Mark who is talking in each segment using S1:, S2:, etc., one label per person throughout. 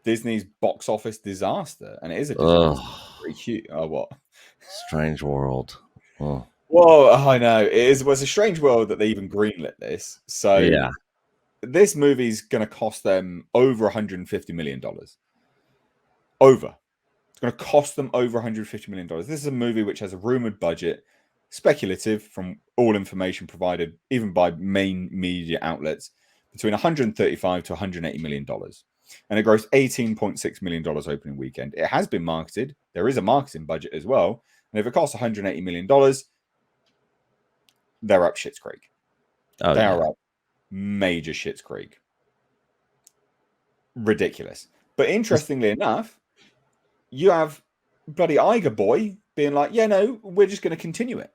S1: Disney's box office disaster, and it is a disaster.
S2: Oh,
S1: Very cute. Oh, what?
S2: Strange World. Oh,
S1: Well, I know it is. Was a strange world that they even greenlit this. So
S2: yeah.
S1: this movie's going to cost them over $150 million. Over. It's going to cost them over $150 million. This is a movie which has a rumored budget, speculative from all information provided, even by main media outlets, between $135 to $180 million. And it grossed $18.6 million opening weekend. It has been marketed. There is a marketing budget as well. And if it costs $180 million, they're up Schitt's Creek.
S2: Oh,
S1: They
S2: yeah.
S1: are up major Schitt's Creek. Ridiculous. But interestingly enough, you have bloody Iger boy being like, yeah, no, we're just going to continue it.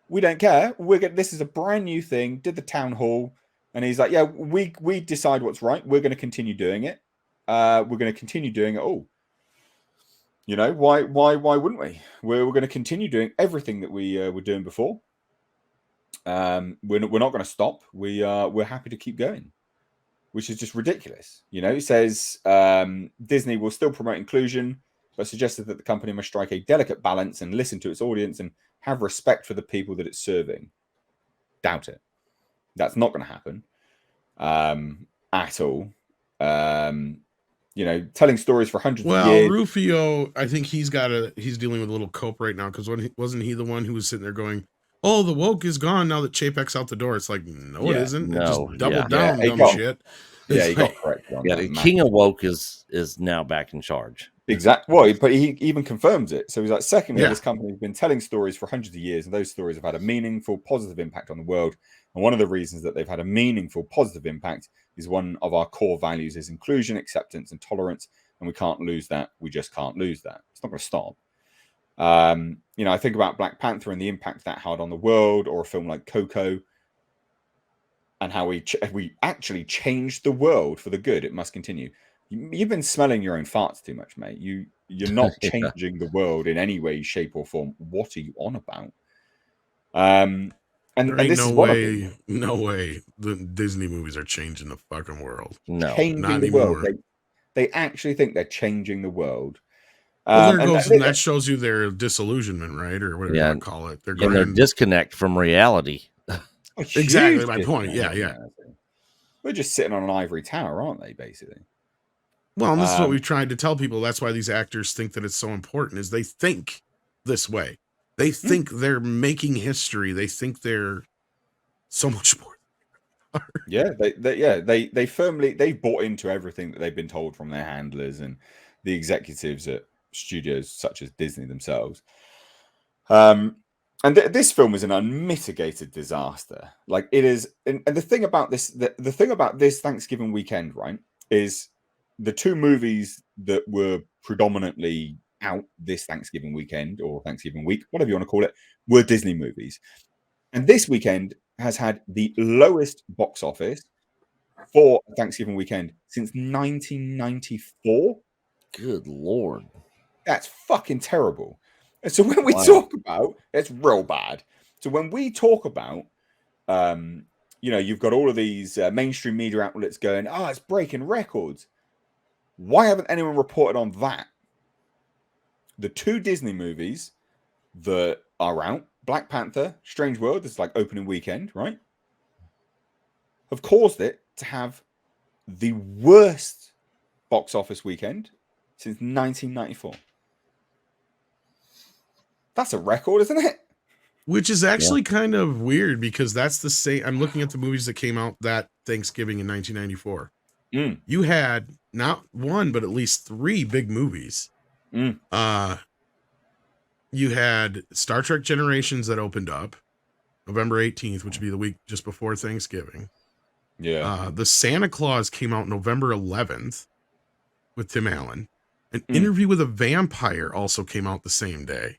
S1: We don't care. This is a brand new thing. Did the town hall, and he's like, yeah, we decide what's right. We're going to continue doing it. We're going to continue doing it all. You know, why wouldn't we? We're going to continue doing everything that we were doing before. We're not going to stop. We're happy to keep going, which is just ridiculous. You know, it says Disney will still promote inclusion, but suggested that the company must strike a delicate balance and listen to its audience and have respect for the people that it's serving. Doubt it. That's not going to happen at all. You know, telling stories for hundreds of years.
S3: Well, Rufio, I think he's dealing with a little cope right now because wasn't he the one who was sitting there going, "Oh, the woke is gone now that Chapek's out the door." It's like, no, it isn't.
S2: No,
S3: it just doubled down,
S1: he
S3: dumb shit.
S1: Yeah,
S3: It's
S1: he
S3: like,
S1: got correct. On
S2: Yeah,
S1: that,
S2: the
S1: man.
S2: King of Woke is now back in charge.
S1: Exactly. Well, but he even confirms it. So he's like, secondly,
S3: Yeah.
S1: this company has been telling stories for hundreds of years, and those stories have had a meaningful, positive impact on the world. And one of the reasons that they've had a meaningful, positive impact is one of our core values is inclusion, acceptance, and tolerance. And we can't lose that. We just can't lose that. It's not going to stop. You know, I think about Black Panther and the impact that had on the world, or a film like Coco, and how we actually changed the world for the good. It must continue. You've been smelling your own farts too much, mate. You're not changing the world in any way, shape, or form. What are you on about? And this
S3: no
S1: is
S3: way, no way. The Disney movies are changing the fucking world.
S2: No,
S1: changing
S3: not
S1: the
S3: anymore.
S1: world. They actually think they're changing the world.
S3: Well, and that shows you their disillusionment, right, or whatever you want to call it.
S2: Their disconnect from reality.
S3: Exactly my point. Yeah.
S1: We're just sitting on an ivory tower, aren't they? Basically.
S3: Well, and this is what we've tried to tell people. That's why these actors think that it's so important. Is they think this way. They think they're making history. They think they're so much more.
S1: Yeah, they firmly bought into everything that they've been told from their handlers and the executives at studios such as Disney themselves. And this film is an unmitigated disaster. Like it is, and the thing about this, the thing about this Thanksgiving weekend, right, is the two movies that were predominantly out this Thanksgiving weekend or Thanksgiving week, whatever you want to call it, were Disney movies. And this weekend has had the lowest box office for a Thanksgiving weekend since 1994.
S2: Good Lord.
S1: That's fucking terrible. And so when we talk about, it's real bad. So when we talk about, you know, you've got all of these mainstream media outlets going, oh, it's breaking records. Why haven't anyone reported on that? The two Disney movies that are out, Black Panther, Strange World, this is like opening weekend, right? Have caused it to have the worst box office weekend since 1994. That's a record, isn't it?
S3: Which is actually kind of weird because that's the same. I'm looking at the movies that came out that Thanksgiving in 1994. You had not one, but at least three big movies. You had Star Trek Generations that opened up November 18th, which would be the week just before Thanksgiving.
S1: Yeah.
S3: The Santa Claus came out November 11th with Tim Allen. An Interview with a Vampire also came out the same day.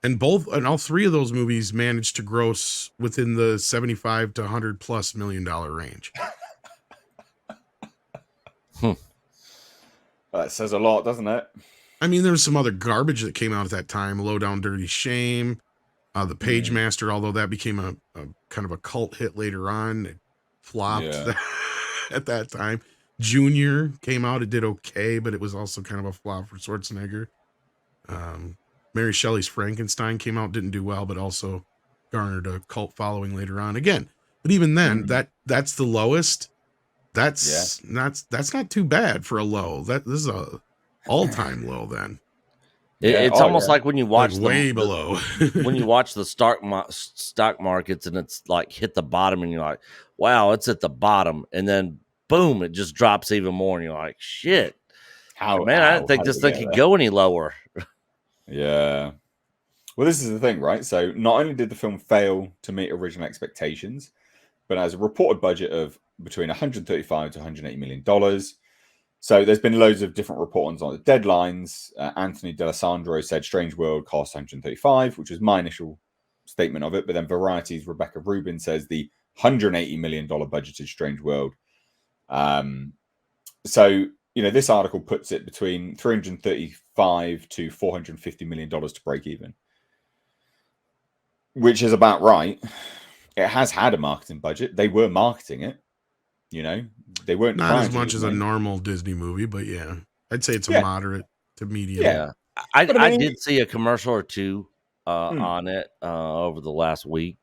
S3: And all three of those movies managed to gross within the 75 to 100 plus $1 million range.
S1: That says a lot, doesn't it?
S3: I mean, there was some other garbage that came out at that time. Low Down Dirty Shame, The Page Master, although that became a kind of a cult hit later on. It flopped at that time. Junior came out. It did okay, but it was also kind of a flop for Schwarzenegger. Mary Shelley's Frankenstein came out, didn't do well, but also garnered a cult following later on. Again, but even then, that's the lowest. That's not too bad for a low. This is a all-time low then.
S2: It's almost like when you watch
S3: like way below.
S2: when you watch the stock markets and it's like hit the bottom and you're like, wow, it's at the bottom, and then boom, it just drops even more, and you're like, shit, I didn't think this thing could go any lower.
S1: Yeah. Well, this is the thing, right? So not only did the film fail to meet original expectations, but has a reported budget of between 135 to 180 million dollars. So there's been loads of different reports on the deadlines. Anthony D'Alessandro said Strange World cost 135, which was my initial statement of it. But then Variety's Rebecca Rubin says the $180 million budgeted Strange World. So, this article puts it between 335 to $450 million to break even, which is about right. It has had a marketing budget. They were marketing it. They weren't
S3: not as much as a normal Disney movie, but yeah, I'd say it's a moderate to medium.
S2: Yeah, I did see a commercial or two on it over the last week.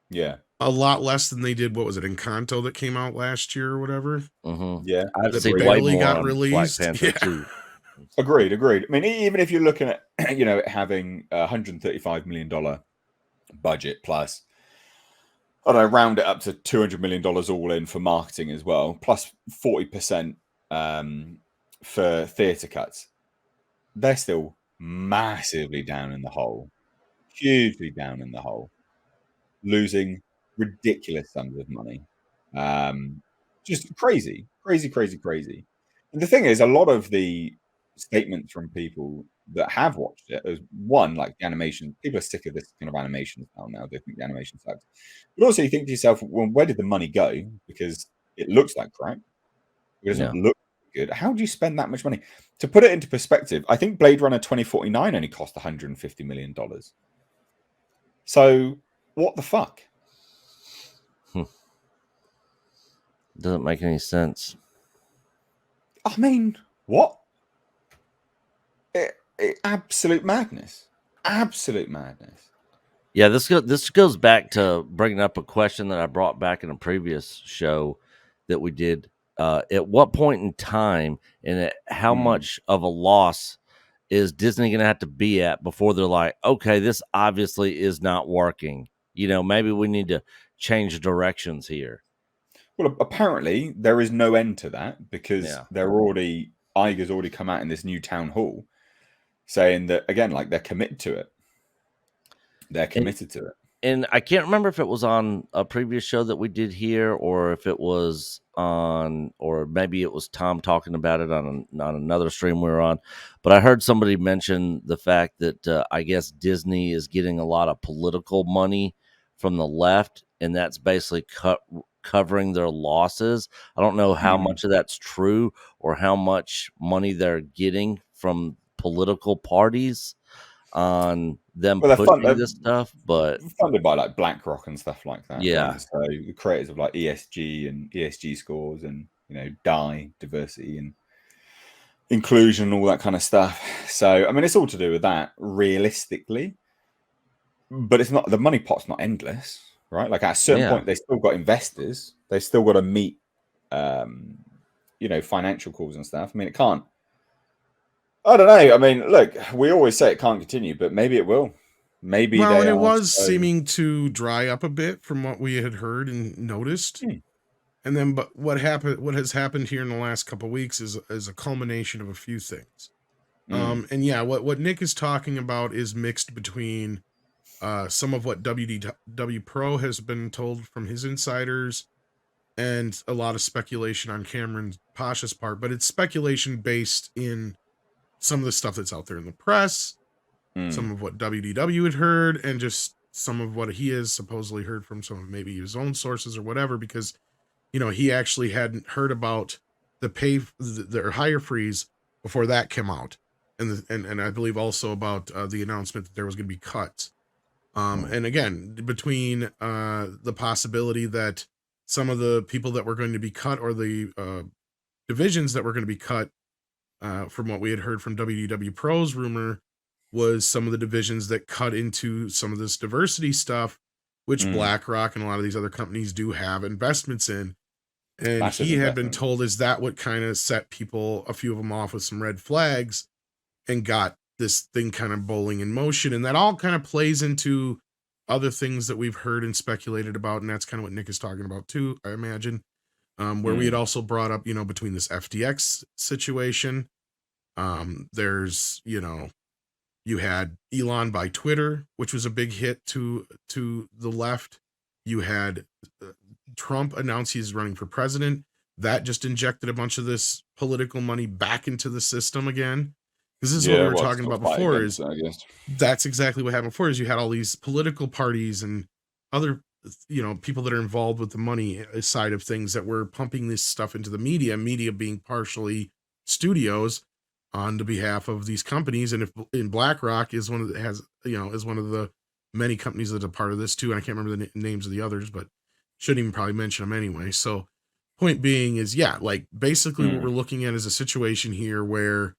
S1: Yeah,
S3: a lot less than they did. What was it, Encanto that came out last year or whatever?
S2: Mm-hmm.
S1: Yeah,
S2: I've seen barely got released. Black Panther 2.
S1: Agreed. I mean, even if you're looking at it having a $135 million budget plus, I don't know, round it up to $200 million all in for marketing as well, plus 40% for theatre cuts, they're still massively down in the hole, hugely down in the hole, losing ridiculous sums of money. Just crazy. And the thing is, a lot of the statements from people that have watched it is one, like the animation, people are sick of this kind of animation style now. They think the animation sucks. But also you think to yourself, well, where did the money go? Because it looks like crap. It doesn't look good. How do you spend that much money? To put it into perspective, I think Blade Runner 2049 only cost $150 million. So what the fuck?
S2: Doesn't make any sense.
S1: I mean, what? Absolute madness.
S2: Yeah, this goes back to bringing up a question that I brought back in a previous show that we did. At what point in time and at how much of a loss is Disney going to have to be at before they're like, okay, this obviously is not working. Maybe we need to change directions here.
S1: Well, apparently there is no end to that because Iger's already come out in this new town hall saying that, again, like they're committed to it. And
S2: I can't remember if it was on a previous show that we did here or if it was on, or maybe it was Tom talking about it on another stream we were on. But I heard somebody mention the fact that I guess Disney is getting a lot of political money from the left, and that's basically covering their losses. I don't know how much of that's true or how much money they're getting from political parties on them pushing this stuff, but
S1: funded by like BlackRock and stuff like that.
S2: Yeah.
S1: Right? So the creators of like ESG and ESG scores and diversity and inclusion and all that kind of stuff. So I mean, it's all to do with that realistically, but it's not, the money pot's not endless, right? Like at a certain point, they still got investors. They still got to meet, financial calls and stuff. I mean, it can't. I don't know. I mean, look, we always say it can't continue, but maybe it will. Maybe.
S3: Well, and it was seeming to dry up a bit from what we had heard and noticed. And then, but what has happened here in the last couple of weeks is a culmination of a few things. And yeah, what Nick is talking about is mixed between some of what WDW Pro has been told from his insiders and a lot of speculation on Cameron Pasha's part, but it's speculation based in some of the stuff that's out there in the press, some of what WDW had heard, and just some of what he has supposedly heard from some of maybe his own sources or whatever, because, he actually hadn't heard about the hire freeze before that came out. And I believe also about the announcement that there was going to be cuts. And again, between the possibility that some of the people that were going to be cut or the divisions that were going to be cut, from what we had heard from WDW Pro's rumor, was some of the divisions that cut into some of this diversity stuff, which BlackRock and a lot of these other companies do have investments in. And
S1: Massive
S3: he had been
S1: investment.
S3: told, is that what kind of set people, a few of them off with some red flags and got this thing kind of bowling in motion? And that all kind of plays into other things that we've heard and speculated about. And that's kind of what Nick is talking about too, I imagine. Where we had also brought up, you know, between this FTX situation, there's, you know, you had Elon buy Twitter, which was a big hit to the left. You had Trump announce he's running for president. That just injected a bunch of this political money back into the system again. This is what we were talking about before. Is
S1: I guess
S3: that's exactly what happened before. Is you had all these political parties and other, you know, people that are involved with the money side of things that were pumping this stuff into the media being partially studios on the behalf of these companies. And if in BlackRock is one of the, has, you know, is one of the many companies that are part of this too. And I can't remember the names of the others, but shouldn't even probably mention them anyway. So point being is, yeah, like basically what we're looking at is a situation here where,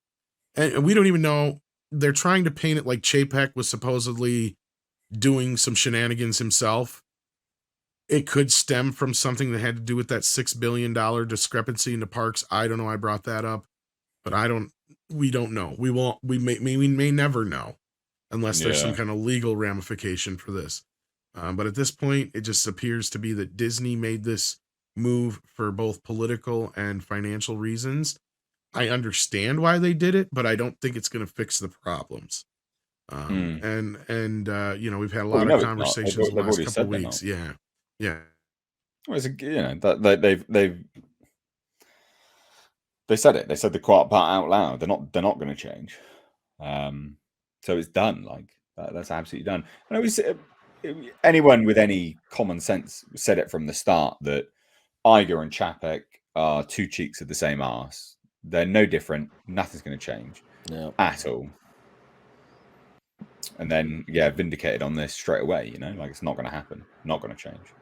S3: and we don't even know, they're trying to paint it like Chapek was supposedly doing some shenanigans himself. It could stem from something that had to do with that $6 billion discrepancy in the parks. I don't know. I brought that up, but we don't know. We may never know unless there's some kind of legal ramification for this. But at this point, it just appears to be that Disney made this move for both political and financial reasons. I understand why they did it, but I don't think it's going to fix the problems. And you know, we've had a lot of conversations in the last couple of weeks. Yeah.
S1: Well, it's you know, that they said it. They said the quiet part out loud. They're not going to change. So it's done. Like that's absolutely done. And it was anyone with any common sense said it from the start that Iger and Chapek are two cheeks of the same arse. They're no different. Nothing's going to change at all. And then, vindicated on this straight away. You know, like it's not going to happen. Not going to change.